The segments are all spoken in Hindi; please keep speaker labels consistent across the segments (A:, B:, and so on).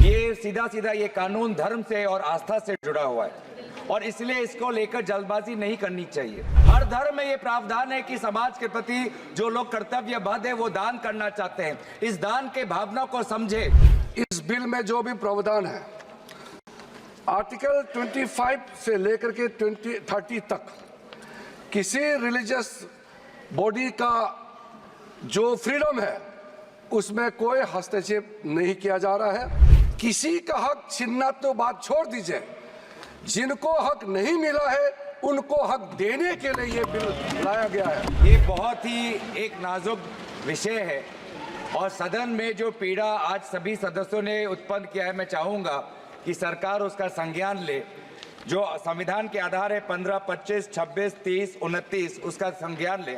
A: ये सीधा ये कानून धर्म से और आस्था से जुड़ा हुआ है और इसलिए इसको लेकर जल्दबाजी नहीं करनी चाहिए। हर धर्म में ये प्रावधान है कि समाज के प्रति जो लोग कर्तव्यबद्ध है वो दान करना चाहते हैं, इस दान के भावना को समझे।
B: इस बिल में जो भी प्रावधान है आर्टिकल 25 से लेकर के 30 तक किसी रिलीजियस बॉडी का जो फ्रीडम है उसमें कोई हस्तक्षेप नहीं किया जा रहा है। किसी का हक छीनना तो बात छोड़ दीजिए, जिनको हक नहीं मिला है उनको हक देने के लिए ये बिल लाया गया है।
A: ये बहुत ही एक नाजुक विषय है और सदन में जो पीड़ा आज सभी सदस्यों ने उत्पन्न किया है, मैं चाहूंगा कि सरकार उसका संज्ञान ले। जो संविधान के आधार है 15, 25, 26, 30, 29 उसका संज्ञान ले।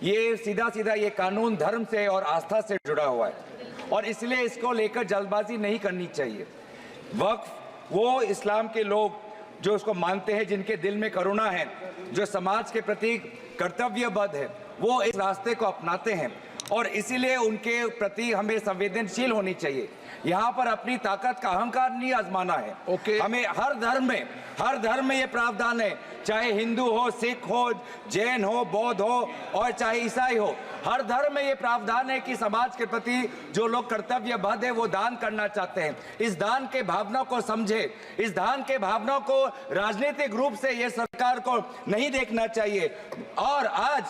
A: ये सीधा ये कानून धर्म से और आस्था से जुड़ा हुआ है और इसलिए इसको लेकर जल्दबाजी नहीं करनी चाहिए। वक्फ वो इस्लाम के लोग जो उसको मानते हैं, जिनके दिल में करुणा है, जो समाज के प्रति कर्तव्यबद्ध है, वो इस रास्ते को अपनाते हैं और इसीलिए उनके प्रति हमें संवेदनशील होनी चाहिए। यहाँ पर अपनी ताकत का अहंकार नहीं आजमाना है। हमें हर धर्म में ये प्रावधान है, चाहे हिंदू हो, सिख हो, जैन हो, बौद्ध हो और चाहे ईसाई हो, हर धर्म में ये प्रावधान है कि समाज के प्रति जो लोग कर्तव्यबद्ध है वो दान करना चाहते हैं। इस दान के भावना को समझे, इस दान के भावना को राजनीतिक रूप से ये सरकार को नहीं देखना चाहिए। और आज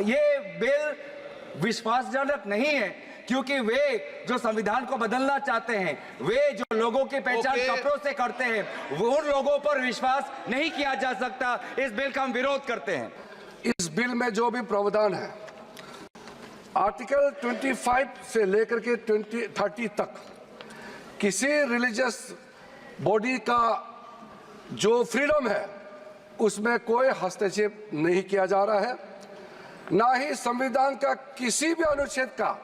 A: ये बिल विश्वासजनक नहीं है क्योंकि वे जो संविधान को बदलना चाहते हैं, वे जो लोगों की पहचान कपड़ों से करते हैं, वो उन लोगों पर विश्वास नहीं किया जा सकता। इस बिल का हम विरोध करते हैं।
B: इस बिल में जो भी प्रावधान है आर्टिकल 25 से लेकर के 30 तक किसी रिलीजियस बॉडी का जो फ्रीडम है उसमें कोई हस्तक्षेप नहीं किया जा रहा है, ना ही संविधान का किसी भी अनुच्छेद का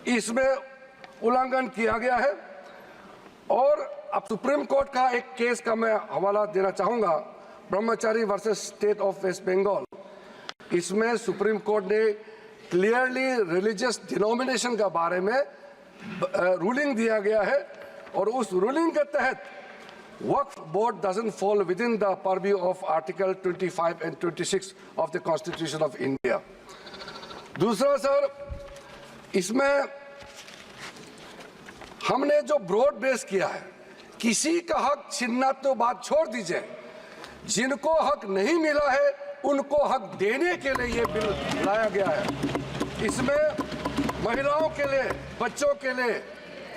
B: इसमें उल्लंघन किया गया है। और अब सुप्रीम कोर्ट का एक केस का मैं हवाला देना चाहूंगा, Brahmachari versus State of West Bengal. इसमें सुप्रीम कोर्ट ने क्लियरली रिलीजियस डिनोमिनेशन के बारे में रूलिंग दिया गया है और उस रूलिंग के तहत वक्फ board doesn't fall within the purview of Article 25 and 26 of the Constitution of India. दूसरा सर, इसमें हमने जो ब्रॉड बेस किया है, किसी का हक छीनना तो बात छोड़ दीजिए, जिनको हक नहीं मिला है उनको हक देने के लिए ये बिल लाया गया है। इसमें महिलाओं के लिए, बच्चों के लिए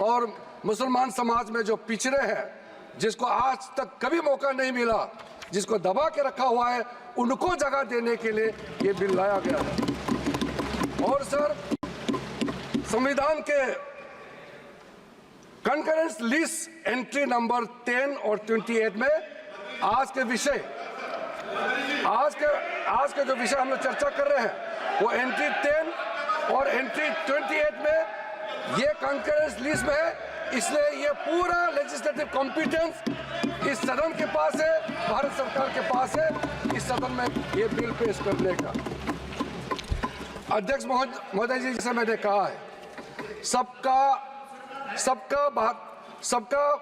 B: और मुसलमान समाज में जो पिछड़े हैं, जिसको आज तक कभी मौका नहीं मिला, जिसको दबा के रखा हुआ है, उनको जगह देने के लिए ये बिल लाया गया है। और सर, संविधान के कंकरेंस लिस्ट एंट्री नंबर 10 और 28 में आज के जो विषय हम लोग चर्चा कर रहे हैं वो एंट्री 10 और एंट्री 28 में ये कंकरेंस लिस्ट में है। इसलिए ये पूरा लेजिस्लेटिव कॉम्पिटेंस इस सदन के पास है, भारत सरकार के पास है, इस सदन में ये बिल पेश करने का। अध्यक्ष महोदय जी, जैसे मैंने कहा है, सबका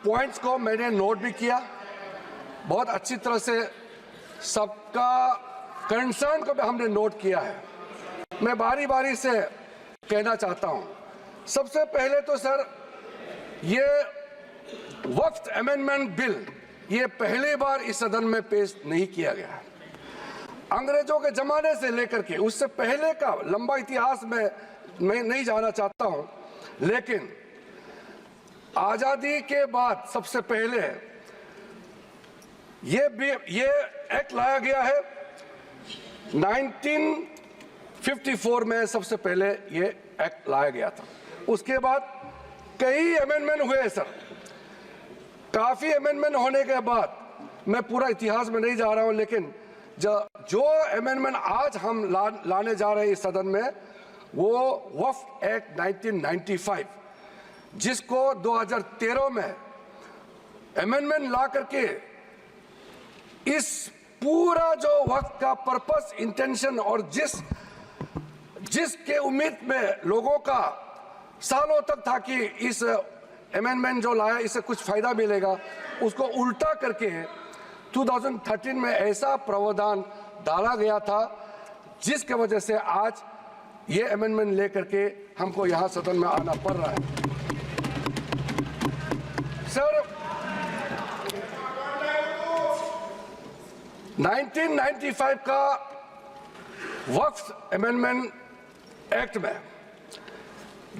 B: पॉइंट्स को मैंने नोट भी किया, बहुत अच्छी तरह से सबका कंसर्न को भी हमने नोट किया है। मैं बारी बारी से कहना चाहता हूं, सबसे पहले तो सर, ये वक्फ अमेंडमेंट बिल ये पहली बार इस सदन में पेश नहीं किया गया है। अंग्रेजों के जमाने से लेकर के उससे पहले का लंबा इतिहास में मैं नहीं जाना चाहता हूं, लेकिन आजादी के बाद सबसे पहले ये एक्ट लाया गया है। 1954 में सबसे पहले ये एक्ट लाया गया था। उसके बाद कई अमेंडमेंट हुए सर। काफी अमेंडमेंट होने के बाद, मैं पूरा इतिहास में नहीं जा रहा हूं, लेकिन जो अमेंडमेंट आज हम लाने जा रहे हैं इस सदन में, वो वक्फ एक्ट 1995, जिसको 2013 में अमेंडमेंट ला करके इस पूरा जो वक्त का पर्पस, इंटेंशन और जिसके उम्मीद में लोगों का सालों तक था कि इस अमेंडमेंट जो लाया इससे कुछ फायदा मिलेगा, उसको उल्टा करके 2013 में ऐसा प्रावधान डाला गया था जिसके वजह से आज ये अमेंडमेंट लेकर के हमको यहाँ सदन में आना पड़ रहा है। सर, 1995 का वक्फ अमेंडमेंट एक्ट में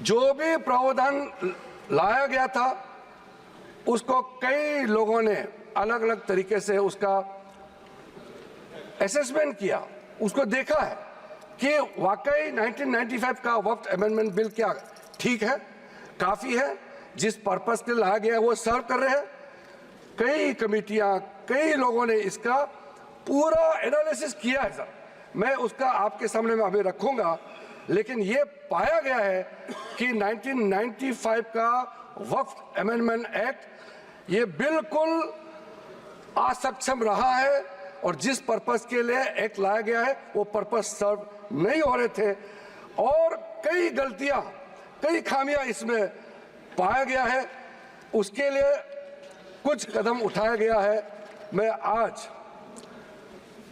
B: जो भी प्रावधान लाया गया था उसको कई लोगों ने अलग अलग तरीके से उसका असेसमेंट किया, उसको देखा है कि वाकई 1995 का वक्फ अमेंडमेंट बिल क्या ठीक है, काफ़ी है, जिस पर्पस के लिए लाया गया वो सर्व कर रहे हैं। कई कमेटियां, कई लोगों ने इसका पूरा एनालिसिस किया है सर, मैं उसका आपके सामने में अभी रखूंगा, लेकिन ये पाया गया है कि 1995 का वक्फ अमेंडमेंट एक्ट ये बिल्कुल असक्षम रहा है और जिस पर्पस के लिए एक्ट लाया गया है वो पर्पस सर्व नहीं हो रहे थे और कई गलतियां, कई खामियां इसमें पाया गया है। उसके लिए कुछ कदम उठाया गया है। मैं आज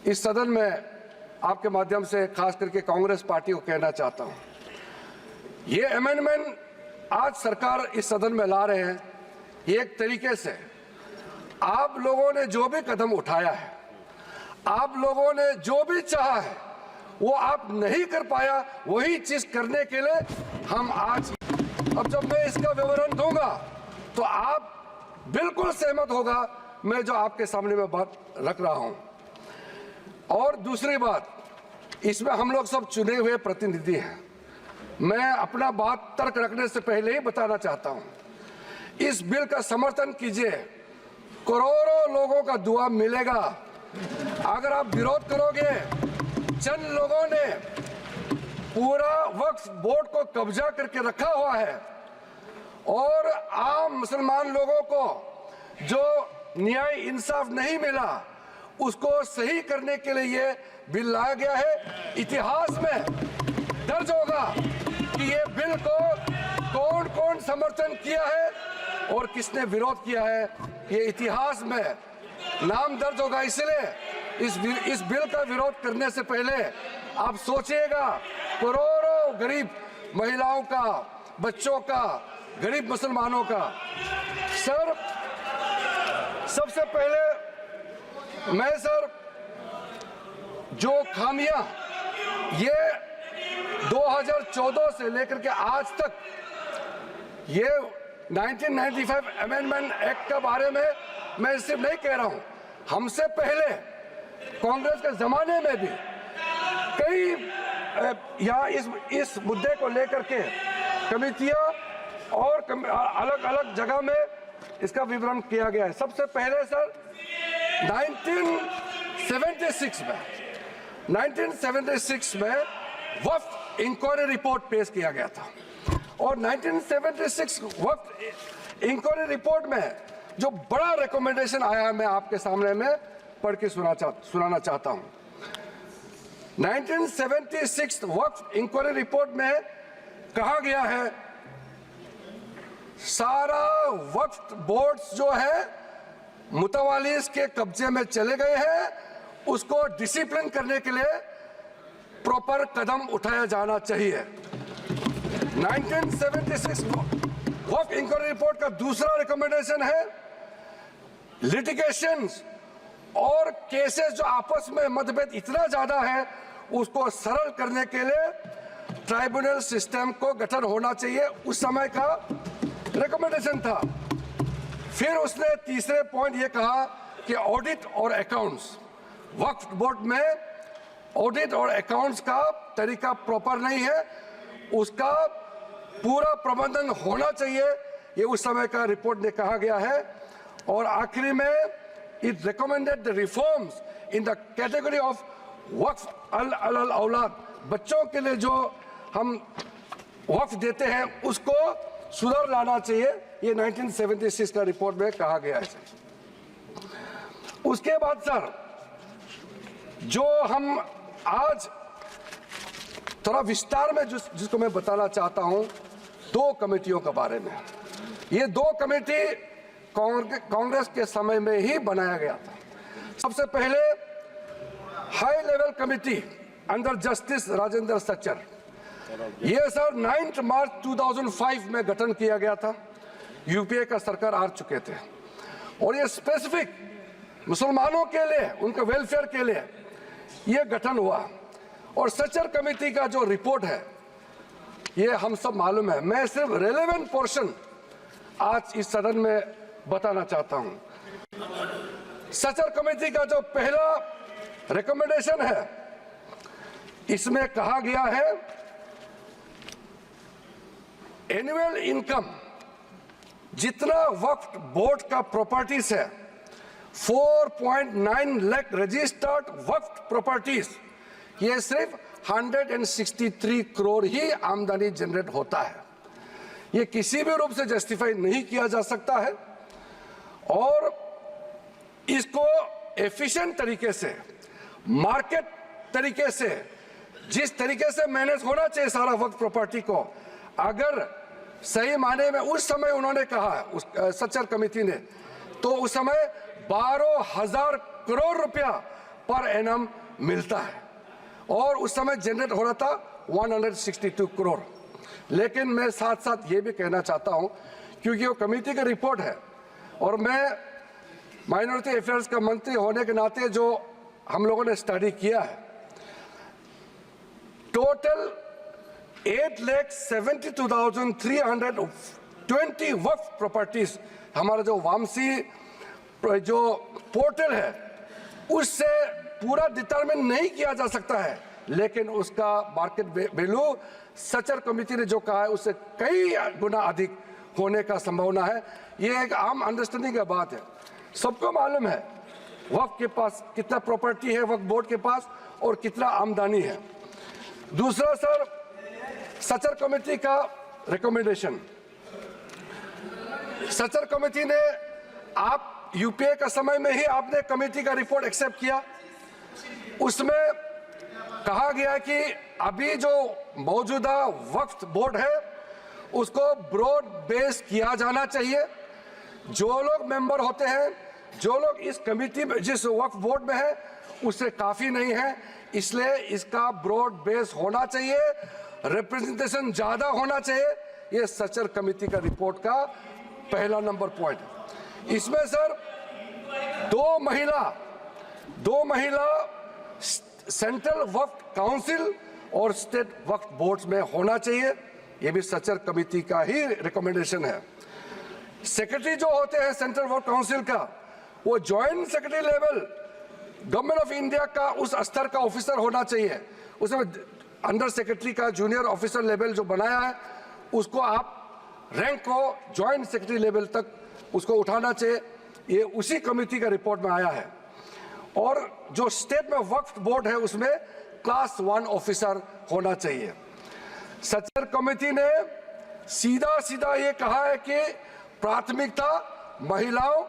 B: इस सदन में आपके माध्यम से खास करके कांग्रेस पार्टी को कहना चाहता हूं, ये अमेंडमेंट आज सरकार इस सदन में ला रहे हैं, एक तरीके से आप लोगों ने जो भी कदम उठाया है, आप लोगों ने जो भी चाहा है वो आप नहीं कर पाया, वही चीज करने के लिए हम आज, अब जब मैं इसका विवरण दूंगा तो आप बिल्कुल सहमत होगा मैं जो आपके सामने में बात रख रहा हूं। और दूसरी बात, इसमें हम लोग सब चुने हुए प्रतिनिधि हैं। मैं अपना बात तर्क रखने से पहले ही बताना चाहता हूं, इस बिल का समर्थन कीजिए, करोड़ों लोगों का दुआ मिलेगा। अगर आप विरोध करोगे, चंद लोगों ने पूरा वक्फ बोर्ड को कब्जा करके रखा हुआ है और आम मुसलमान लोगों को जो न्याय इंसाफ नहीं मिला उसको सही करने के लिए ये बिल लाया गया है। इतिहास में दर्ज होगा कि ये बिल को कौन कौन समर्थन किया है और किसने विरोध किया है, ये इतिहास में नाम दर्ज होगा। इसलिए इस बिल का विरोध करने से पहले आप सोचिएगा करोड़ों गरीब महिलाओं का, बच्चों का, गरीब मुसलमानों का। सर, सबसे पहले मैं सर जो खामियां ये 2014 से लेकर के आज तक ये 1995 अमेंडमेंट एक्ट के बारे में मैं सिर्फ नहीं कह रहा हूं, हमसे पहले कांग्रेस के जमाने में भी कई यहाँ इस मुद्दे को लेकर के कमेटियां और अलग अलग जगह में इसका विवरण किया गया है। सबसे पहले सर 1976 में वक्फ इंक्वायरी रिपोर्ट पेश किया गया था और 1976 वक्फ इंक्वायरी रिपोर्ट में जो बड़ा रिकमेंडेशन आया मैं आपके सामने में पढ़ के सुनाना चाहता हूं। 1976 वक्फ इंक्वायरी रिपोर्ट में कहा गया है सारा वक्फ बोर्ड्स जो है मुतवालिस के कब्जे में चले गए हैं, उसको डिसिप्लिन करने के लिए प्रॉपर कदम उठाया जाना चाहिए। 1976 वक्फ इंक्वायरी रिपोर्ट का दूसरा रिकमेंडेशन है लिटिगेशंस और केसेस जो आपस में मतभेद इतना ज्यादा है उसको सरल करने के लिए ट्राइब्यूनल सिस्टम को गठन होना चाहिए, उस समय का रिकमेंडेशन था। फिर उसने तीसरे पॉइंट ये कहा कि ऑडिट और अकाउंट्स, वक्फ बोर्ड में ऑडिट और अकाउंट्स का तरीका प्रॉपर नहीं है, उसका पूरा प्रबंधन होना चाहिए, ये उस समय का रिपोर्ट में कहा गया है। और आखिरी में it recommended the reforms in the category of वक्फ अल औलाद, बच्चों के लिए जो हम वक्फ देते हैं उसको सुधार लाना चाहिए, ये 1976 का रिपोर्ट में कहा गया है। उसके बाद सर जो हम आज थोड़ा विस्तार में जिसको मैं बताना चाहता हूं, दो कमेटियों के बारे में। ये दो कमेटी कांग्रेस के समय में ही बनाया गया था। सबसे पहले high level committee under justice Rajendra Sachar, ये सर 9 मार्च 2005 में गठन किया गया था। यूपीए का सरकार आ चुके थे और ये स्पेसिफिक मुसलमानों के लिए, उनके वेलफेयर के लिए ये गठन हुआ। और सच्चर कमेटी का जो रिपोर्ट है ये हम सब मालूम है। मैं सिर्फ रेलेवेंट पोर्शन आज इस सदन में बताना चाहता हूं। सच्चर कमेटी का जो पहला रिकमेंडेशन है, इसमें कहा गया है एनुअल इनकम जितना वक्फ बोर्ड का प्रॉपर्टीज है 4.9 लाख रजिस्टर्ड वक्फ प्रॉपर्टीज, ये सिर्फ 163 करोड़ ही आमदनी जनरेट होता है। ये किसी भी रूप से जस्टिफाई नहीं किया जा सकता है और इसको एफिशिएंट तरीके से, मार्केट तरीके से, जिस तरीके से मैनेज होना चाहिए सारा वक्फ प्रॉपर्टी को, अगर सही माने में उस समय उन्होंने कहा, उस सच्चर कमेटी ने, तो उस समय 12,000 करोड़ रुपया पर एनम मिलता है और उस समय जनरेट हो रहा था 162 करोड़। लेकिन मैं साथ साथ ये भी कहना चाहता हूं, क्योंकि वो कमेटी का रिपोर्ट है और मैं माइनॉरिटी अफेयर्स का मंत्री होने के नाते जो हम लोगों ने स्टडी किया है, टोटल 8,72,320 वक्फ प्रॉपर्टीज हमारा जो वामसी जो पोर्टल है उससे पूरा डिटरमिन नहीं किया जा सकता है, लेकिन उसका मार्केट वैल्यू सच्चर कमेटी ने जो कहा है उससे कई गुना अधिक होने का संभावना है। ये एक आम अंडरस्टैंडिंग की बात है, सबको मालूम है वक्फ के पास कितना प्रॉपर्टी है, वक्फ बोर्ड के पास, और कितना आमदनी है। दूसरा सर, सच्चर कमेटी का रिकमेंडेशन, सच्चर कमेटी ने, आप यूपीए का समय में ही आपने कमेटी का रिपोर्ट एक्सेप्ट किया, उसमें कहा गया कि अभी जो मौजूदा वक्फ बोर्ड है उसको ब्रॉड बेस किया जाना चाहिए। जो लोग मेंबर होते हैं, जो लोग इस कमेटी में, जिस वक्फ बोर्ड में है, उससे काफी नहीं है, इसलिए इसका ब्रॉड बेस होना चाहिए, रिप्रेजेंटेशन ज्यादा होना चाहिए। ये सच्चर कमेटी का रिपोर्ट का पहला नंबर पॉइंट। इसमें सर दो महिला सेंट्रल वक्फ काउंसिल और स्टेट वक्फ बोर्ड में होना चाहिए, ये भी सच्चर कमेटी का ही रिकमेंडेशन है। सेक्रेटरी जो होते हैं सेंट्रल वक्फ काउंसिल का, वो joint secretary level government of India का उस स्तर का ऑफिसर होना चाहिए। उसमें अंडर सेक्रेटरी का जूनियर ऑफिसर लेवल जो बनाया है उसको आप रैंक को ज्वाइंट सेक्रेटरी लेवल तक उसको उठाना चाहिए, ये उसी कमेटी का रिपोर्ट में आया है। और जो स्टेट में वक्फ बोर्ड है उसमें क्लास 1 ऑफिसर होना चाहिए। सच्चर कमेटी ने सीधा ये कहा है कि प्राथमिकता महिलाओं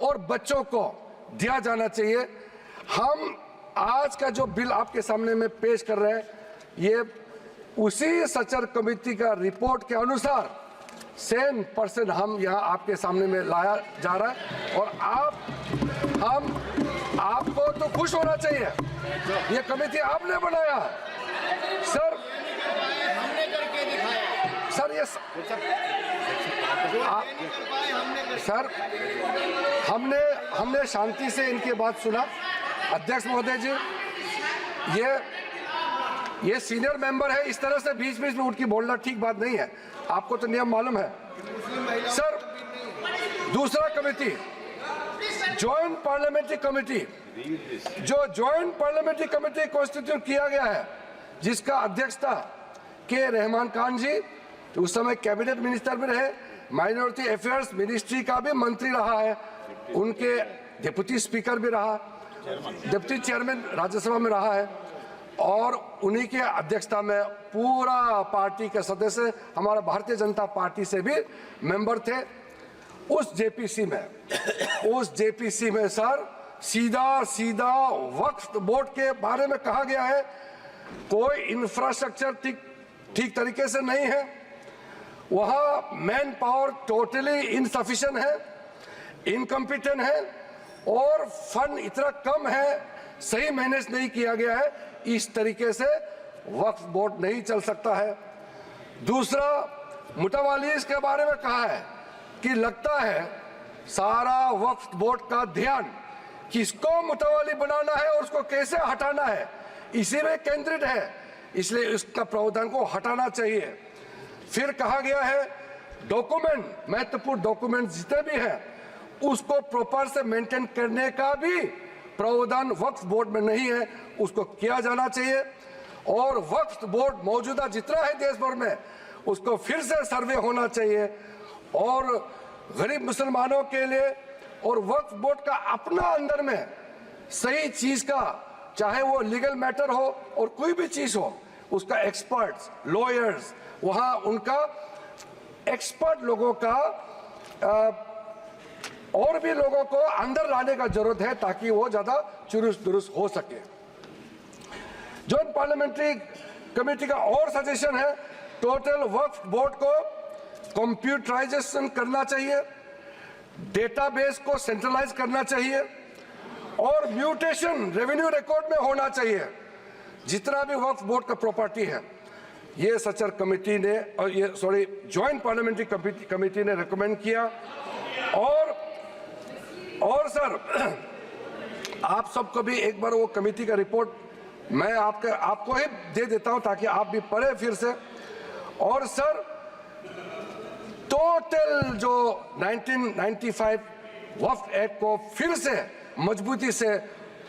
B: और बच्चों को दिया जाना चाहिए। हम आज का जो बिल आपके सामने में पेश कर रहे हैं, ये उसी सच्चर कमेटी का रिपोर्ट के अनुसार 100% हम यहाँ आपके सामने में लाया जा रहा है। और आपको तो खुश होना चाहिए, ये कमेटी आपने बनाया सर। सर ये सर हमने शांति से इनकी बात सुना। अध्यक्ष महोदय जी, ये सीनियर मेंबर है, इस तरह से बीच में उठ के बोलना ठीक बात नहीं है, आपको तो नियम मालूम है। सर दूसरा कमेटी, जॉइंट पार्लियामेंट्री कमेटी, जो जॉइंट पार्लियामेंट्री कमेटी कॉन्स्टिट्यूट किया गया है, जिसका अध्यक्षता के रहमान खान जी, उस समय कैबिनेट मिनिस्टर भी रहे, माइनॉरिटी अफेयर्स मिनिस्ट्री का भी मंत्री रहा है, उनके डिप्टी स्पीकर भी रहा, डिप्टी चेयरमैन राज्यसभा में रहा है, और उन्हीं के अध्यक्षता में पूरा पार्टी के सदस्य हमारा भारतीय जनता पार्टी से भी मेंबर थे। उस जेपीसी में सर सीधा वक्फ बोर्ड के बारे में कहा गया है, कोई इंफ्रास्ट्रक्चर ठीक तरीके से नहीं है, वहाँ मैन पावर टोटली इनसफिशिएंट है, इनकम्पिटेंट है और फंड इतना कम है, सही मैनेज नहीं किया गया है। इस तरीके से वक्फ बोर्ड नहीं चल सकता है। दूसरा, मुतवालीस के बारे में कहा है कि लगता है सारा वक्फ बोर्ड का ध्यान किसको मुतवाली बनाना है और उसको कैसे हटाना है इसी में केंद्रित है, इसलिए इसका प्रावधान को हटाना चाहिए। फिर कहा गया है डॉक्यूमेंट, महत्वपूर्ण डॉक्यूमेंट जितने भी हैं उसको प्रॉपर से मेंटेन करने का भी प्रावधान वक्फ बोर्ड में नहीं है, उसको किया जाना चाहिए। और वक्फ बोर्ड मौजूदा जितना है देश भर में उसको फिर से सर्वे होना चाहिए और गरीब मुसलमानों के लिए और वक्फ बोर्ड का अपना अंदर में सही चीज का, चाहे वो लीगल मैटर हो और कोई भी चीज हो, उसका एक्सपर्ट्स, लॉयर्स, वहां उनका एक्सपर्ट लोगों का और भी लोगों को अंदर लाने का जरूरत है ताकि वो ज्यादा चुरुस्त दुरुस्त हो सके। जॉइंट पार्लियामेंट्री कमेटी का और सजेशन है टोटल वक्फ बोर्ड को कंप्यूटराइजेशन करना चाहिए, डेटाबेस को सेंट्रलाइज करना चाहिए और म्यूटेशन रेवेन्यू रिकॉर्ड में होना चाहिए जितना भी वक्फ बोर्ड का प्रॉपर्टी है। ये सचर कमेटी ने और ये जॉइंट पार्लियामेंट्री कमेटी ने रिकमेंड किया। और सर आप सबको भी एक बार वो कमेटी का रिपोर्ट मैं आपको ही दे देता हूं ताकि आप भी पढ़े फिर से। और सर टोटल जो 1995 वक्फ एक्ट को फिर से मजबूती से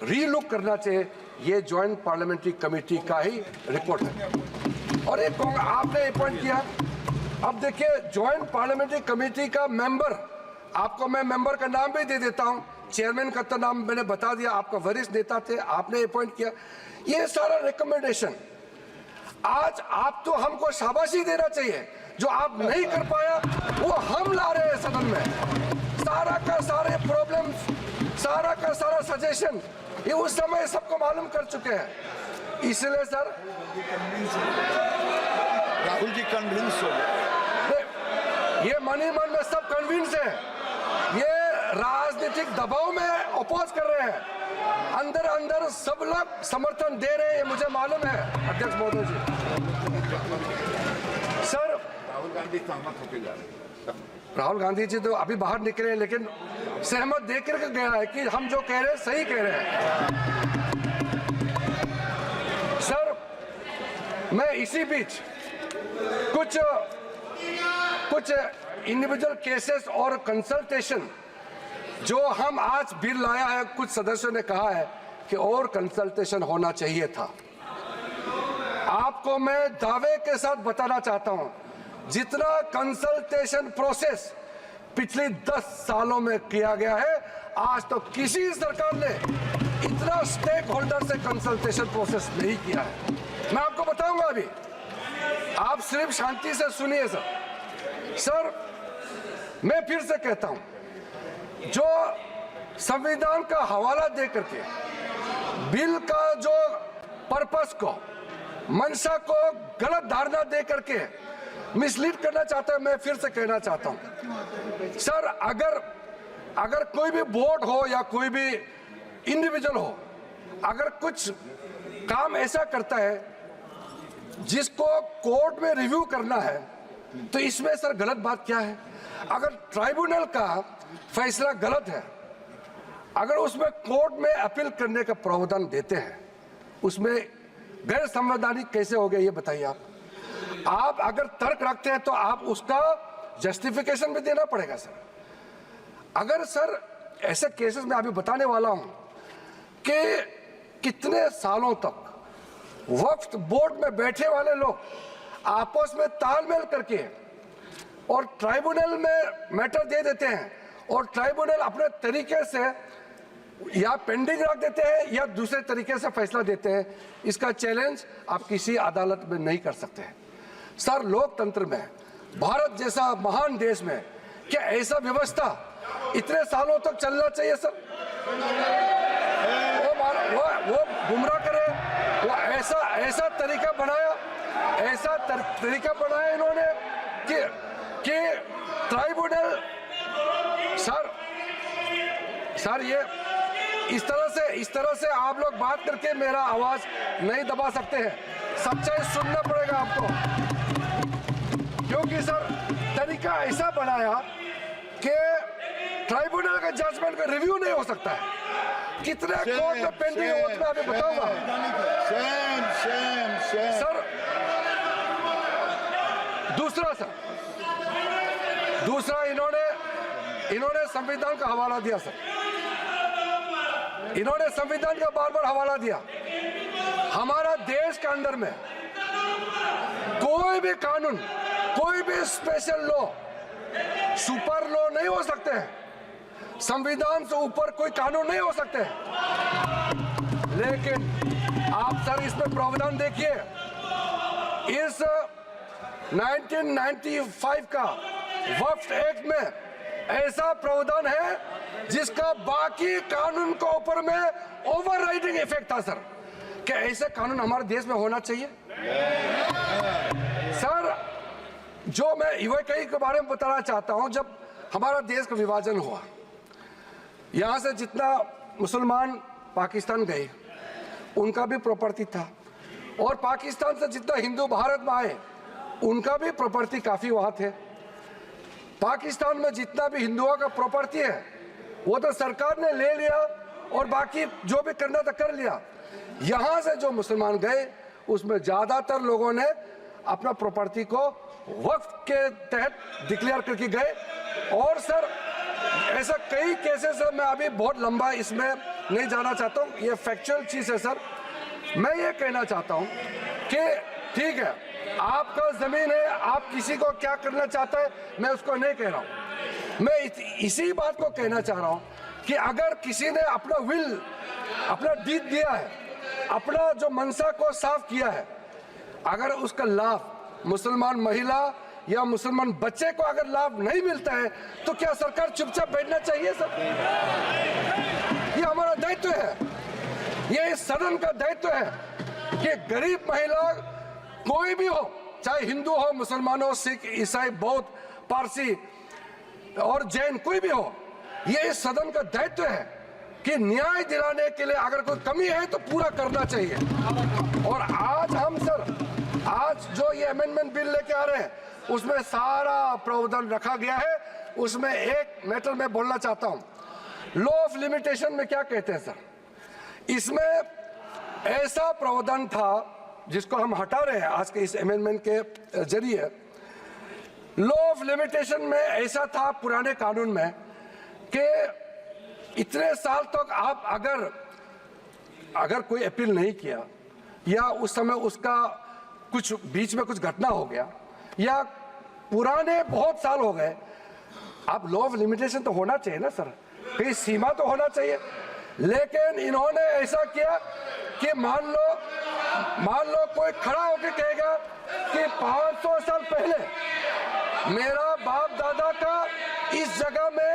B: रीलुक करना चाहिए, ये जॉइंट पार्लियामेंट्री कमेटी का ही रिपोर्ट है। और एक आपने अपॉइंट किया, अब देखिए जॉइंट पार्लियामेंट्री कमेटी का मेंबर, आपको मैं मेंबर का नाम भी दे देता हूं, चेयरमैन का तो नाम मैंने बता दिया, आपका वरिष्ठ नेता थे, आपने अपॉइंट किया। ये सारा रिकमेंडेशन आज आप तो हमको शाबाशी देना चाहिए, जो आप नहीं कर पाया वो हम ला रहे हैं सदन में। सारा का सारे प्रॉब्लम, सारा का सारा सजेशन ये उस समय सबको मालूम कर चुके हैं। इसलिए सर
C: राहुल जी कन्विंस हो गए,
B: ये मन ही मन में सब कन्विंस है, ये राजनीतिक दबाव में अपोज कर रहे हैं, अंदर अंदर सब लोग समर्थन दे रहे हैं, ये मुझे मालूम है अध्यक्ष महोदय जी। सर
C: राहुल गांधी सहमत होकर जा रहे हैं।
B: राहुल गांधी जी तो अभी बाहर निकले लेकिन सहमत देकर के गया है कि हम जो कह रहे हैं सही कह रहे हैं। सर मैं इसी बीच कुछ इंडिविजुअल केसेस और कंसल्टेशन जो हम आज बिल लाया है, कुछ सदस्यों ने कहा है कि और कंसल्टेशन होना चाहिए था। आपको मैं दावे के साथ बताना चाहता हूं, जितना कंसल्टेशन प्रोसेस पिछले 10 सालों में किया गया है, आज तो किसी सरकार ने इतना स्टेक होल्डर से कंसल्टेशन प्रोसेस नहीं किया है। मैं आपको बताऊंगा अभी, आप सिर्फ शांति से सुनिए सर। मैं फिर से कहता हूं, जो संविधान का हवाला दे करके बिल का जो पर्पस को, मंशा को गलत धारणा दे करके मिसलीड करना चाहता है, मैं फिर से कहना चाहता हूं सर, अगर कोई भी बोर्ड हो या कोई भी इंडिविजुअल हो, अगर कुछ काम ऐसा करता है जिसको कोर्ट में रिव्यू करना है, तो इसमें सर गलत बात क्या है? अगर ट्राइब्यूनल का फैसला गलत है, अगर उसमें कोर्ट में अपील करने का प्रावधान देते हैं, उसमें गैर संवैधानिक कैसे हो गया ये बताइए आप अगर तर्क रखते हैं तो आप उसका जस्टिफिकेशन भी देना पड़ेगा सर। अगर सर ऐसे केसेस में अभी बताने वाला हूं कि कितने सालों तक वक्फ बोर्ड में बैठे वाले लोग आपस में तालमेल करके और ट्राइब्यूनल में मैटर दे देते हैं और ट्राइब्यूनल अपने तरीके से या पेंडिंग रख देते हैं या दूसरे तरीके से फैसला देते हैं। इसका चैलेंज आप किसी अदालत में नहीं कर सकते हैं सर। लोकतंत्र में, भारत जैसा महान देश में क्या ऐसा व्यवस्था इतने सालों तक चलना चाहिए सर? वो गुमराह करे, वो ऐसा तरीका बनाया इन्होंने कि कि ट्राइब्यूनल सर ये इस तरह से आप लोग बात करके मेरा आवाज नहीं दबा सकते हैं। सच्चाई सुनना पड़ेगा आपको, क्योंकि सर तरीका ऐसा बनाया कि ट्राइब्यूनल का जजमेंट का रिव्यू नहीं हो सकता है। कितने कोर्ट में पेंडिंग है वो मैं अभी बताऊंगा। सर दूसरा इन्होंने संविधान का हवाला दिया सर। इन्होंने संविधान का बार-बार हवाला दिया। हमारा देश के अंदर में कोई भी कानून, कोई भी स्पेशल लॉ, सुपर लॉ नहीं हो सकते हैं। संविधान से ऊपर कोई कानून नहीं हो सकते हैं। लेकिन आप सर इसमें प्रावधान देखिए, इस 1995 का वक्फ एक्ट में ऐसा प्रावधान है जिसका बाकी कानून के ऊपर में ओवरराइडिंग इफेक्ट था सर। क्या ऐसे कानून हमारे देश में होना चाहिए? सर जो मैं यूएई के बारे में बताना चाहता हूं, जब हमारा देश का विभाजन हुआ, यहां से जितना मुसलमान पाकिस्तान गए उनका भी प्रॉपर्टी था, और पाकिस्तान से जितना हिंदू भारत में आए उनका भी प्रॉपर्टी काफी वहां थे। पाकिस्तान में जितना भी हिंदुओं का प्रॉपर्टी है वो तो सरकार ने ले लिया, और बाकी जो भी करना था कर लिया। यहां से जो मुसलमान गए उसमें ज्यादातर लोगों ने अपना प्रॉपर्टी को वक्फ के तहत डिक्लेयर करके गए। और सर ऐसा कई केसेस है, मैं अभी बहुत लंबा इसमें नहीं जाना चाहता हूं, ये फैक्चुअल चीज है सर। मैं ये कहना चाहता हूं कि ठीक है, आपका जमीन है, आप किसी को क्या करना चाहता है मैं उसको नहीं कह रहा हूं। मैं इसी बात को कहना चाह रहा हूं कि अगर किसी ने अपना विल, अपना डीड दिया है, अपना जो मनसा को साफ किया है, अगर उसका लाभ मुसलमान महिला या मुसलमान बच्चे को अगर लाभ नहीं मिलता है तो क्या सरकार चुपचाप बैठना चाहिए सर? ये हमारा दायित्व है, ये इस सदन का दायित्व है कि गरीब महिला कोई भी हो, चाहे हिंदू हो, मुसलमान हो, सिख, ईसाई, बौद्ध, पारसी और जैन, कोई भी हो, ये इस सदन का दायित्व है कि न्याय दिलाने के लिए अगर कोई कमी है तो पूरा करना चाहिए। और आज हम सर, आज जो ये अमेंडमेंट बिल लेके आ रहे हैं उसमें सारा प्रावधान रखा गया है। उसमें एक मैटर मैं बोलना चाहता हूं, लॉ ऑफ लिमिटेशन में क्या कहते हैं सर, इसमें ऐसा प्रावधान था जिसको हम हटा रहे हैं आज के इस अमेंडमेंट के जरिए। लॉ ऑफ लिमिटेशन में ऐसा था पुराने कानून में कि इतने साल तक आप अगर कोई अपील नहीं किया, या उस समय उसका कुछ बीच में कुछ घटना हो गया, या पुराने बहुत साल हो गए, आप लॉ ऑफ लिमिटेशन तो होना चाहिए ना सर, कहीं सीमा तो होना चाहिए। लेकिन इन्होंने ऐसा किया कि मान लो कोई खड़ा होकर कहेगा कि 500 साल पहले मेरा बाप दादा का इस जगह में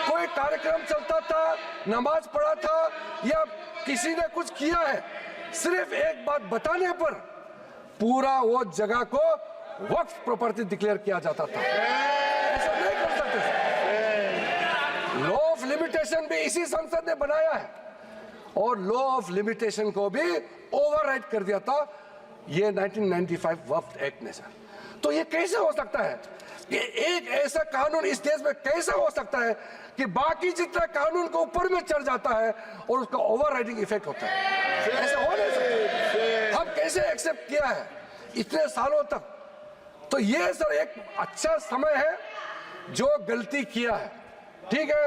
B: कोई कार्यक्रम चलता था, नमाज पढ़ा था, या किसी ने कुछ किया है, सिर्फ एक बात बताने पर पूरा वो जगह को वक्फ प्रॉपर्टी डिक्लेयर किया जाता था। ऐसा नहीं कर सकते। लॉ ऑफ लिमिटेशन भी इसी संसद ने बनाया है, और लॉ ऑफ लिमिटेशन को भी ओवरराइड कर दिया था ये 1995 वक्फ एक्ट ने सर। तो ये कैसे हो सकता है कि एक ऐसा कानून इस देश में कैसे हो सकता है कि बाकी जितना कानून को ऊपर में चढ़ जाता है और उसका ओवरराइडिंग इफेक्ट होता है? ऐसा हो नहीं सकता। हम कैसे एक्सेप्ट किया है इतने सालों तक? तो ये सर एक अच्छा समय है जो गलती किया है। ठीक है,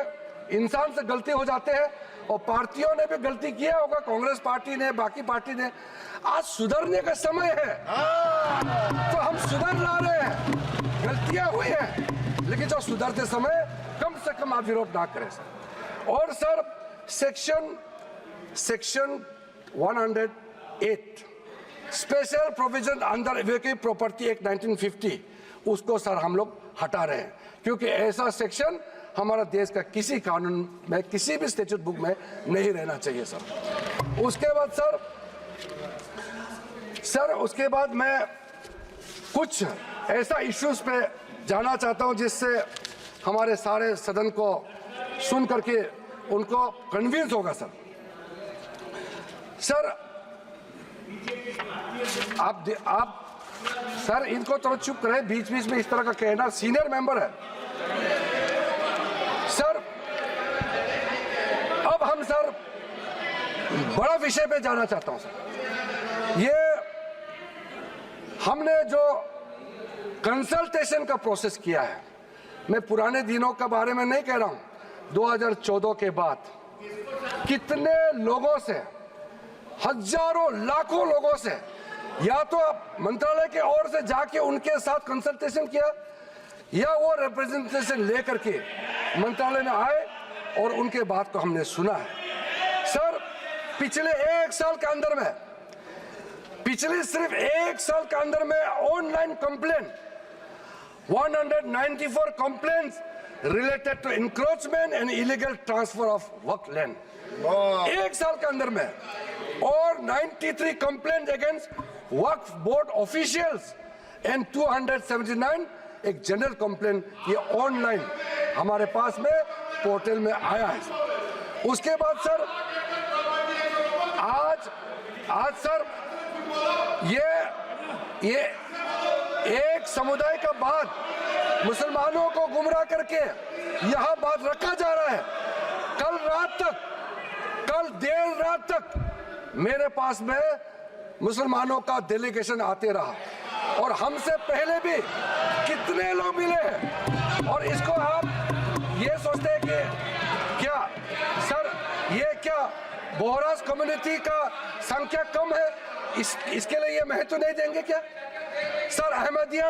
B: इंसान से गलती हो जाते हैं, और पार्टियों ने भी गलती किया होगा, कांग्रेस पार्टी ने, बाकी पार्टी ने। आज सुधरने का समय है, तो हम सुधर ला रहे हैं। गलतियां हुई हैं, लेकिन जो सुधरते समय कम से कम आप विरोध ना करें सर। और sir section 108 special provision under vacate property act 1950, उसको सर हम लोग हटा रहे हैं, क्योंकि ऐसा सेक्शन हमारा देश का किसी कानून में, किसी भी स्टैट्यूट बुक में नहीं रहना चाहिए सर। उसके बाद उसके बाद मैं कुछ ऐसा इश्यूज पे जाना चाहता हूं जिससे हमारे सारे सदन को सुन करके उनको कन्विंस होगा। सर आप सर इनको थोड़ा चुप करें, बीच बीच में इस तरह का कहना, सीनियर मेंबर है सर। अब हम सर बड़ा विषय पे जाना चाहता हूं सर। ये हमने जो कंसल्टेशन का प्रोसेस किया है, मैं पुराने दिनों के बारे में नहीं कह रहा हूं, 2014 के बाद कितने लोगों से, हजारों लाखों लोगों से, या तो आप मंत्रालय के ओर से जाके उनके साथ कंसल्टेशन किया या वो रिप्रेजेंटेशन लेकर के मंत्रालय में आए और उनके बात को हमने सुना है। सर पिछले एक साल के अंदर में, पिछले सिर्फ एक साल के अंदर में online complaint 194 complaints related to encroachment and illegal transfer ऑफ वर्क लैंड एक साल के अंदर में, और 93 complaint against Waqf Board officials and 279 एक जनरल कंप्लेंट, ये ऑनलाइन हमारे पास में पोर्टल में आया है। उसके बाद सर आज सर ये एक समुदाय का बात मुसलमानों को गुमराह करके यहां बात रखा जा रहा है। कल देर रात तक मेरे पास में मुसलमानों का डेलीगेशन आते रहा और हमसे पहले भी कितने लोग मिले हैं, और इसको आप ये सोचते हैं कि क्या सर ये क्या बोहरास कम्युनिटी का संख्या कम है, इसके लिए ये महत्व नहीं देंगे क्या? सर अहमदिया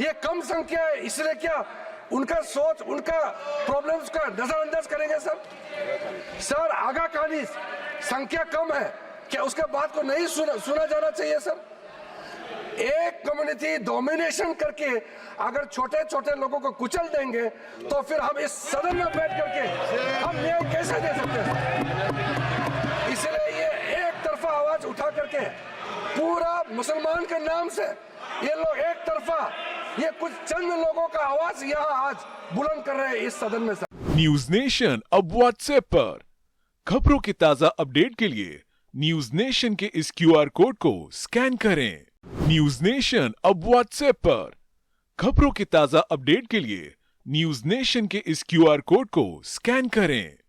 B: ये कम संख्या है, इसलिए क्या उनका सोच, उनका प्रॉब्लम्स का नजरअंदाज करेंगे सर आगा कहानी संख्या कम है क्या उसके बात को नहीं सुना जाना चाहिए सर? एक कम्युनिटी डोमिनेशन करके अगर छोटे छोटे लोगों को कुचल देंगे तो फिर हम इस सदन में बैठ करके हम न्याय कैसे दे सकते हैं? इसलिए ये एक तरफा आवाज उठा करके पूरा मुसलमान के नाम से ये लोग एक तरफा, ये कुछ चंद लोगों का आवाज यहाँ आज बुलंद कर रहे हैं इस सदन में सर।
D: न्यूज नेशन अब व्हाट्सएप पर खबरों की ताजा अपडेट के लिए न्यूज नेशन के इस QR कोड को स्कैन करें। न्यूज नेशन अब व्हाट्सएप पर खबरों की ताजा अपडेट के लिए न्यूज नेशन के इस QR कोड को स्कैन करें।